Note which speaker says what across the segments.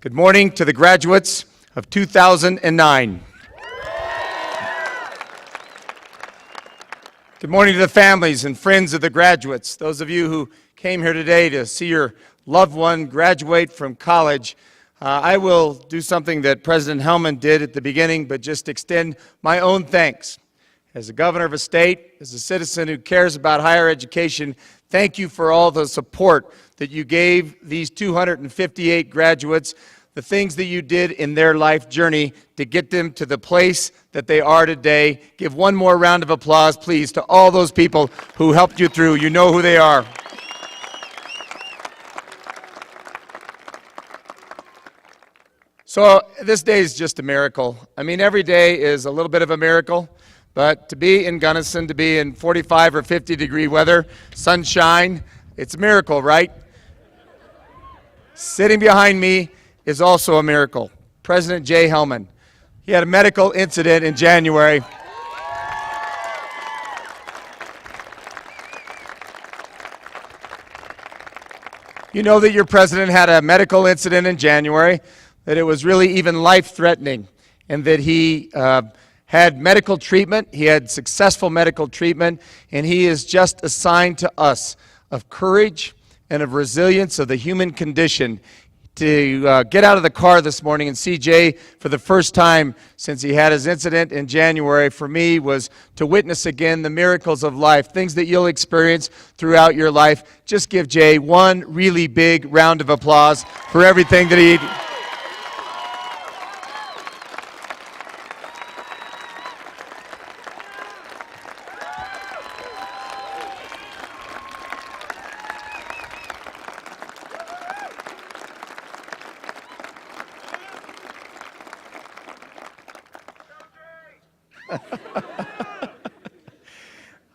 Speaker 1: Good morning to the graduates of 2009. Good morning to the families and friends of the graduates. Those of you who came here today to see your loved one graduate from college. I will do something that President Hellman did at the beginning, but just extend my own thanks. As a governor of a state, as a citizen who cares about higher education, thank you for all the support that you gave these 258 graduates, the things that you did in their life journey to get them to the place that they are today. Give one more round of applause, please, to all those people who helped you through. You know who they are. So this day is just a miracle. I mean, every day is a little bit of a miracle, but to be in Gunnison, to be in 45 or 50 degree weather, sunshine, it's a miracle, right? Sitting behind me is also a miracle. President Jay Hellman. He had a medical incident in January. You know that your president had a medical incident in January, that it was really even life-threatening, and that he had medical treatment, he had successful medical treatment, and he is just a sign to us of courage and of resilience of the human condition. To get out of the car this morning and see Jay for the first time since he had his incident in January, for me, was to witness again the miracles of life, things that you'll experience throughout your life. Just give Jay one really big round of applause for everything that he...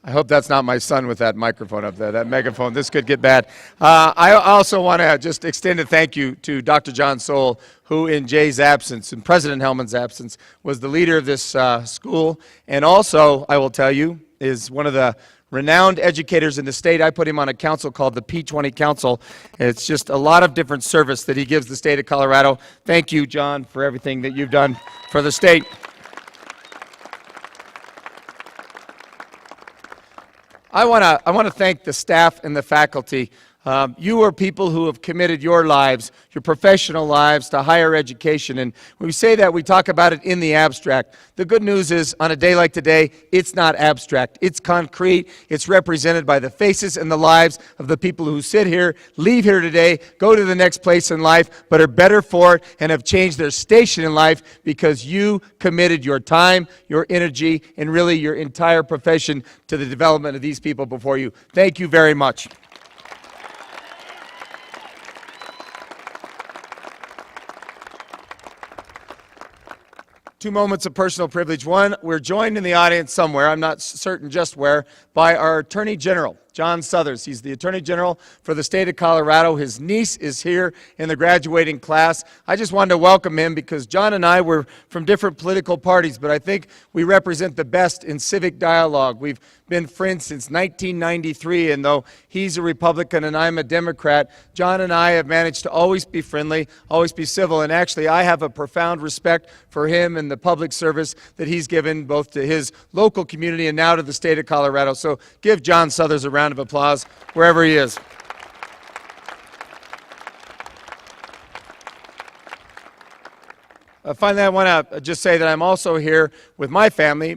Speaker 1: I hope that's not my son with that microphone up there, that megaphone. This could get bad. I also want to just extend a thank you to Dr. John Soule, who in Jay's absence, in President Hellman's absence, was the leader of this school, and also, I will tell you, is one of the renowned educators in the state. I put him on a council called the P20 Council. It's just a lot of different service that he gives the state of Colorado. Thank you, John, for everything that you've done for the state. I want to thank the staff and the faculty. You are people who have committed your lives, your professional lives, to higher education. And when we say that, we talk about it in the abstract. The good news is, on a day like today, it's not abstract. It's concrete. It's represented by the faces and the lives of the people who sit here, leave here today, go to the next place in life, but are better for it and have changed their station in life because you committed your time, your energy, and really your entire profession to the development of these people before you. Thank you very much. Two moments of personal privilege. One, we're joined in the audience somewhere, I'm not certain just where, by our Attorney General, John Suthers. He's the Attorney General for the state of Colorado. His niece is here in the graduating class. I just wanted to welcome him because John and I were from different political parties, but I think we represent the best in civic dialogue. We've been friends since 1993, and though he's a Republican and I'm a Democrat, John and I have managed to always be friendly, always be civil, and actually I have a profound respect for him and the public service that he's given both to his local community and now to the state of Colorado. So give John Suthers a round of applause wherever he is. Finally, I want to just say that I'm also here with my family.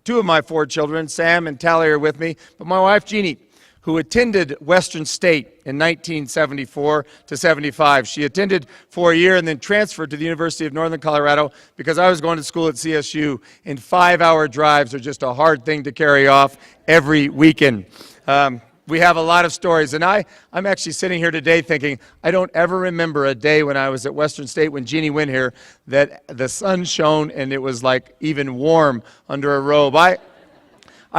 Speaker 1: Two of my four children, Sam and Tally, are with me, but my wife, Jeannie, who attended Western State in 1974 to 75. She attended for a year and then transferred to the University of Northern Colorado because I was going to school at CSU, and 5-hour drives are just a hard thing to carry off every weekend. We have a lot of stories, and I'm actually sitting here today thinking, I don't ever remember a day when I was at Western State when Jeannie went here that the sun shone and it was like even warm under a robe. I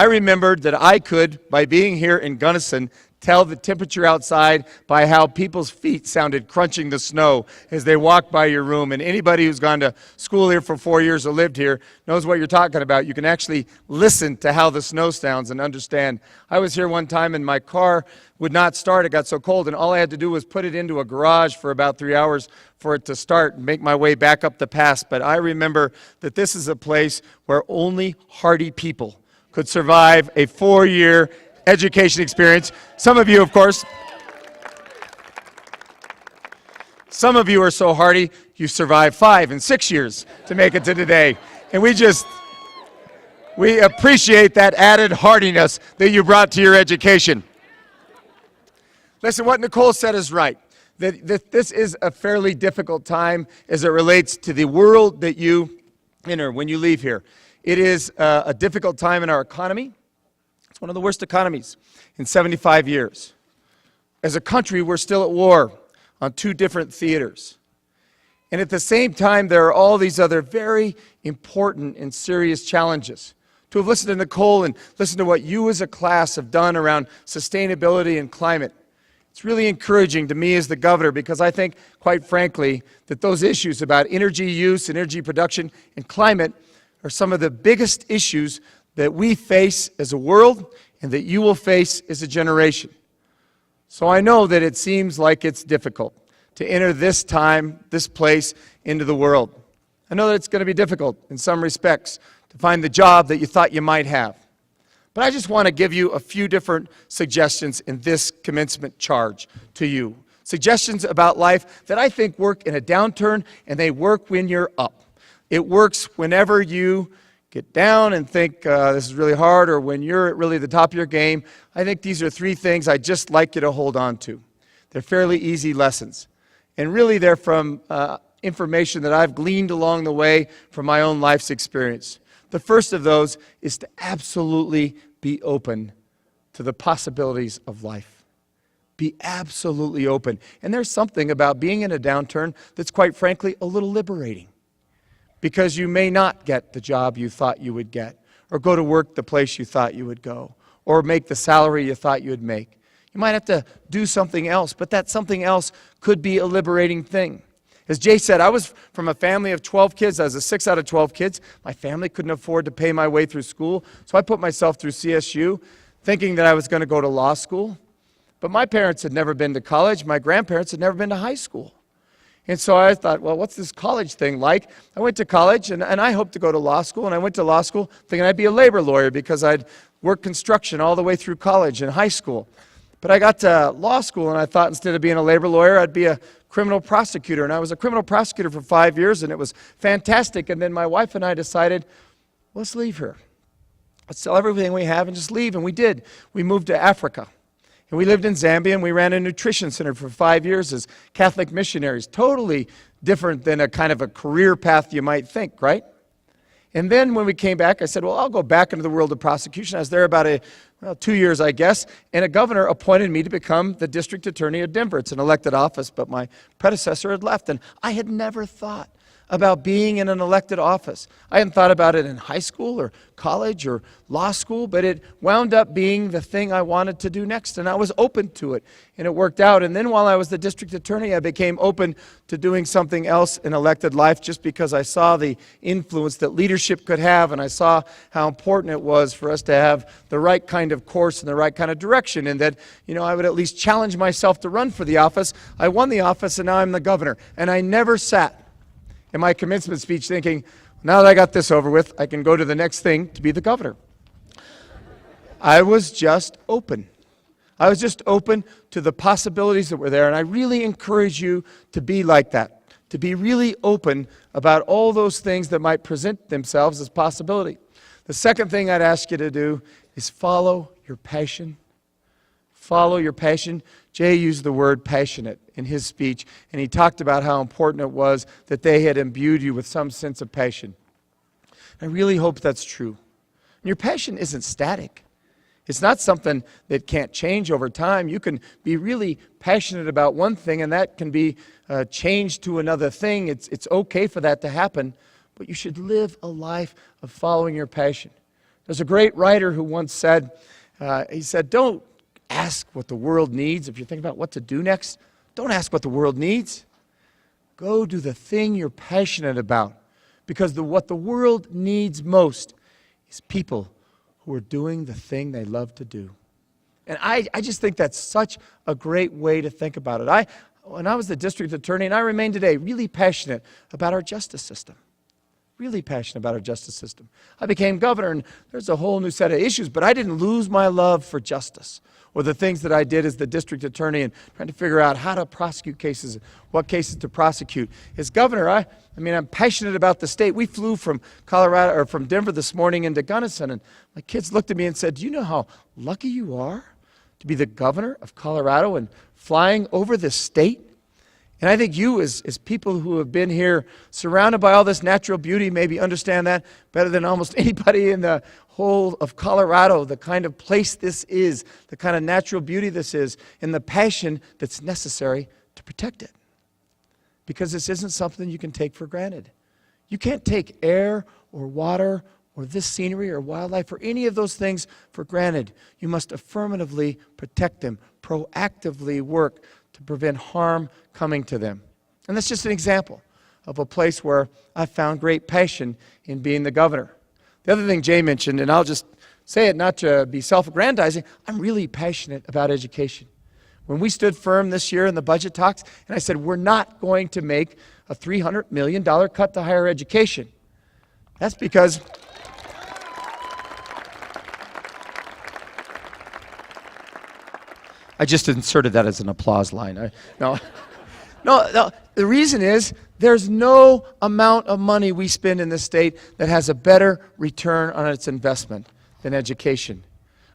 Speaker 1: remembered that I could, by being here in Gunnison, tell the temperature outside by how people's feet sounded crunching the snow as they walked by your room. And anybody who's gone to school here for 4 years or lived here knows what you're talking about. You can actually listen to how the snow sounds and understand. I was here one time and my car would not start. It got so cold, and all I had to do was put it into a garage for about 3 hours for it to start and make my way back up the pass. But I remember that this is a place where only hardy people could survive a 4-year education experience. Some of you, of course, some of you are so hardy, you survived 5 and 6 years to make it to today. And we appreciate that added hardiness that you brought to your education. Listen, what Nicole said is right. That this is a fairly difficult time as it relates to the world that you enter when you leave here. It is a difficult time in our economy. It's one of the worst economies in 75 years. As a country, we're still at war on 2 different theaters. And at the same time, there are all these other very important and serious challenges. To have listened to Nicole and listened to what you as a class have done around sustainability and climate, it's really encouraging to me as the governor, because I think, quite frankly, that those issues about energy use, energy production, and climate are some of the biggest issues that we face as a world and that you will face as a generation. So I know that it seems like it's difficult to enter this time, this place, into the world. I know that it's going to be difficult in some respects to find the job that you thought you might have. But I just want to give you a few different suggestions in this commencement charge to you. Suggestions about life that I think work in a downturn, and they work when you're up. It works whenever you get down and think this is really hard, or when you're at really the top of your game. I think these are 3 things I'd just like you to hold on to. They're fairly easy lessons. And really they're from information that I've gleaned along the way from my own life's experience. The first of those is to absolutely be open to the possibilities of life. Be absolutely open. And there's something about being in a downturn that's, quite frankly, a little liberating. Because you may not get the job you thought you would get, or go to work the place you thought you would go, or make the salary you thought you would make. You might have to do something else, but that something else could be a liberating thing. As Jay said, I was from a family of 12 kids. I was a 6 out of 12 kids. My family couldn't afford to pay my way through school, so I put myself through CSU, thinking that I was going to go to law school. But my parents had never been to college. My grandparents had never been to high school. And so I thought, well, what's this college thing like? I went to college, and I hoped to go to law school, and I went to law school thinking I'd be a labor lawyer because I'd worked construction all the way through college and high school. But I got to law school, and I thought instead of being a labor lawyer, I'd be a criminal prosecutor. And I was a criminal prosecutor for 5 years, and it was fantastic. And then my wife and I decided, let's leave here. Let's sell everything we have and just leave. And we did. We moved to Africa. And we lived in Zambia, and we ran a nutrition center for 5 years as Catholic missionaries. Totally different than a kind of a career path you might think, right? And then when we came back, I said, well, I'll go back into the world of prosecution. I was there about 2 years, I guess, and a governor appointed me to become the district attorney of Denver. It's an elected office, but my predecessor had left, and I had never thought about being in an elected office. I hadn't thought about it in high school or college or law school, but it wound up being the thing I wanted to do next, and I was open to it, and it worked out. And then while I was the district attorney, I became open to doing something else in elected life just because I saw the influence that leadership could have, and I saw how important it was for us to have the right kind of course and the right kind of direction, and that, I would at least challenge myself to run for the office. I won the office, and now I'm the governor, and I never sat in my commencement speech thinking, now that I got this over with, I can go to the next thing to be the governor. I was just open. I was just open to the possibilities that were there, and I really encourage you to be like that, to be really open about all those things that might present themselves as possibility. The second thing I'd ask you to do is follow your passion. Follow your passion. Jay used the word passionate in his speech, and he talked about how important it was that they had imbued you with some sense of passion. I really hope that's true. And your passion isn't static. It's not something that can't change over time. You can be really passionate about one thing, and that can be changed to another thing. It's okay for that to happen, but you should live a life of following your passion. There's a great writer who once said, he said, don't ask what the world needs. If you're thinking about what to do next, don't ask what the world needs. Go do the thing you're passionate about. Because what the world needs most is people who are doing the thing they love to do. And I just think that's such a great way to think about it. When I was the district attorney, and I remain today, really passionate about our justice system. Really passionate about our justice system. I became governor, and there's a whole new set of issues, but I didn't lose my love for justice or the things that I did as the district attorney and trying to figure out how to prosecute cases, what cases to prosecute. As governor, I'm passionate about the state. We flew from Colorado or from Denver this morning into Gunnison, and my kids looked at me and said, "Do you know how lucky you are to be the governor of Colorado and flying over this state?" And I think you, as people who have been here surrounded by all this natural beauty, maybe understand that better than almost anybody in the whole of Colorado, the kind of place this is, the kind of natural beauty this is, and the passion that's necessary to protect it. Because this isn't something you can take for granted. You can't take air or water or this scenery or wildlife or any of those things for granted. You must affirmatively protect them, proactively work to prevent harm coming to them. And that's just an example of a place where I found great passion in being the governor. The other thing Jay mentioned, and I'll just say it not to be self-aggrandizing, I'm really passionate about education. When we stood firm this year in the budget talks, and I said, we're not going to make a $300 million cut to higher education. That's because I just inserted that as an applause line. No, the reason is there's no amount of money we spend in this state that has a better return on its investment than education.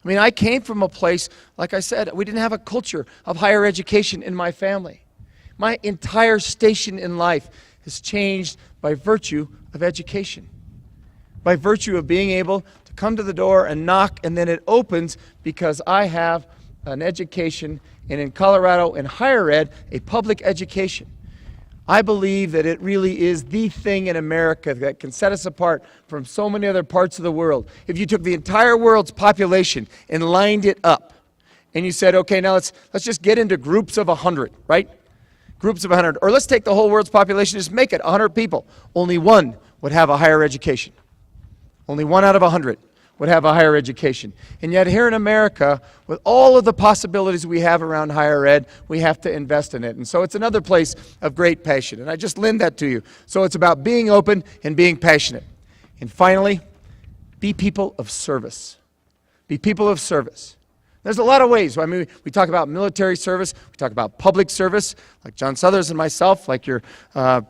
Speaker 1: I mean, I came from a place, like I said, we didn't have a culture of higher education in my family. My entire station in life has changed by virtue of education, by virtue of being able to come to the door and knock, and then it opens because I have an education, and in Colorado, in higher ed, a public education. I believe that it really is the thing in America that can set us apart from so many other parts of the world. If you took the entire world's population and lined it up, and you said, okay, now let's just get into groups of 100, right? Groups of 100. Or let's take the whole world's population, just make it 100 people. Only one would have a higher education. Only one out of 100 would have a higher education. And yet here in America, with all of the possibilities we have around higher ed, we have to invest in it. And so it's another place of great passion. And I just lend that to you. So it's about being open and being passionate. And finally, be people of service. Be people of service. There's a lot of ways. I mean, we talk about military service, we talk about public service, like John Suthers and myself, like your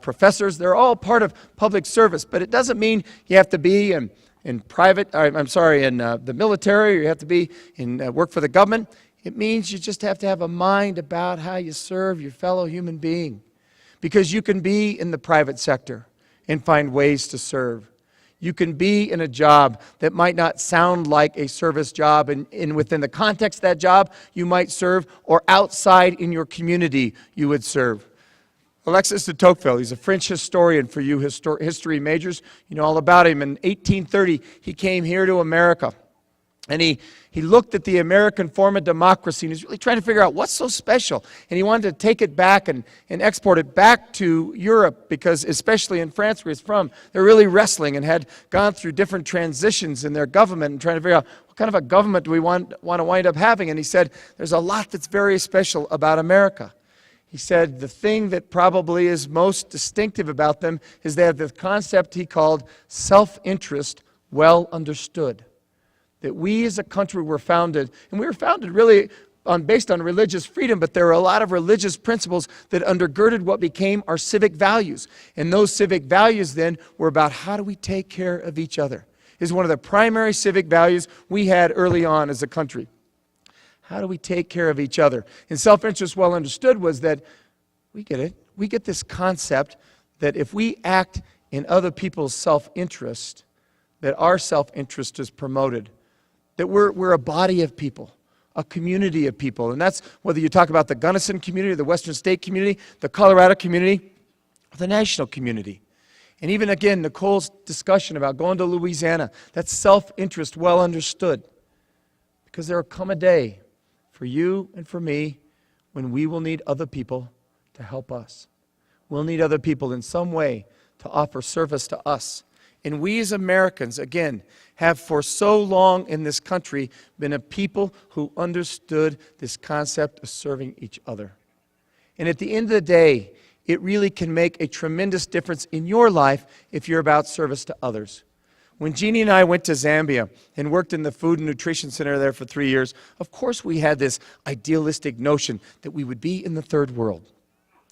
Speaker 1: professors. They're all part of public service, but it doesn't mean you have to be in the military, or you have to be in work for the government. It means you just have to have a mind about how you serve your fellow human being. Because you can be in the private sector and find ways to serve. You can be in a job that might not sound like a service job, and within the context of that job, you might serve, or outside in your community, you would serve. Alexis de Tocqueville, he's a French historian for you history majors. You know all about him. In 1830, he came here to America. And he looked at the American form of democracy, and he's really trying to figure out what's so special. And he wanted to take it back and export it back to Europe, because especially in France, where he's from, they're really wrestling and had gone through different transitions in their government and trying to figure out what kind of a government do we want to wind up having. And he said, there's a lot that's very special about America. He said the thing that probably is most distinctive about them is they have the concept he called self-interest well understood. That we as a country were founded, and we were founded really based on religious freedom, but there were a lot of religious principles that undergirded what became our civic values. And those civic values then were about how do we take care of each other. Is one of the primary civic values we had early on as a country. How do we take care of each other? And self-interest well understood was that, we get it, we get this concept that if we act in other people's self-interest, that our self-interest is promoted. That we're a body of people, a community of people. And that's whether you talk about the Gunnison community, the Western State community, the Colorado community, or the national community. And even again, Nicole's discussion about going to Louisiana, that's self-interest well understood. Because there will come a day for you and for me when we will need other people to help us. We'll need other people in some way to offer service to us. And we as Americans, again, have for so long in this country been a people who understood this concept of serving each other. And at the end of the day, it really can make a tremendous difference in your life if you're about service to others. When Jeannie and I went to Zambia and worked in the Food and Nutrition Center there for 3 years, of course we had this idealistic notion that we would be in the third world.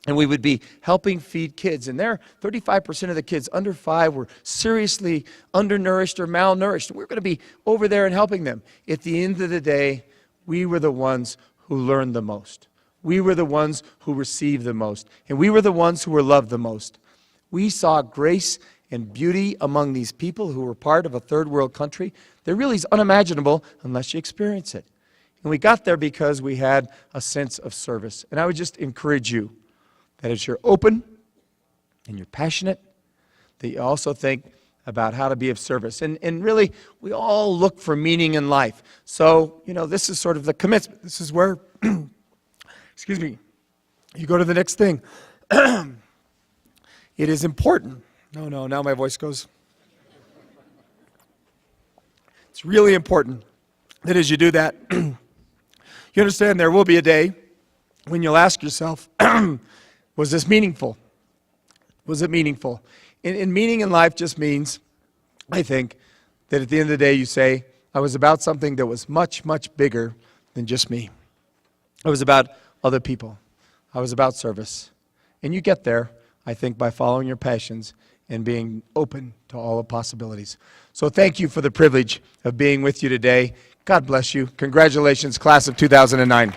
Speaker 1: And we would be helping feed kids. And there, 35% of the kids under 5 were seriously undernourished or malnourished. We were going to be over there and helping them. At the end of the day, we were the ones who learned the most. We were the ones who received the most. And we were the ones who were loved the most. We saw grace and beauty among these people who were part of a third world country that really is unimaginable unless you experience it. And we got there because we had a sense of service. And I would just encourage you that as you're open and you're passionate, that you also think about how to be of service. And really, we all look for meaning in life. So, this is sort of the commencement. This is where, excuse me, you go to the next thing. It is important. No, now my voice goes. It's really important that as you do that, you understand there will be a day when you'll ask yourself, was this meaningful? Was it meaningful? And meaning in life just means, I think, that at the end of the day you say, I was about something that was much, much bigger than just me. I was about other people. I was about service. And you get there, I think, by following your passions and being open to all the possibilities. So thank you for the privilege of being with you today. God bless you. Congratulations, class of 2009.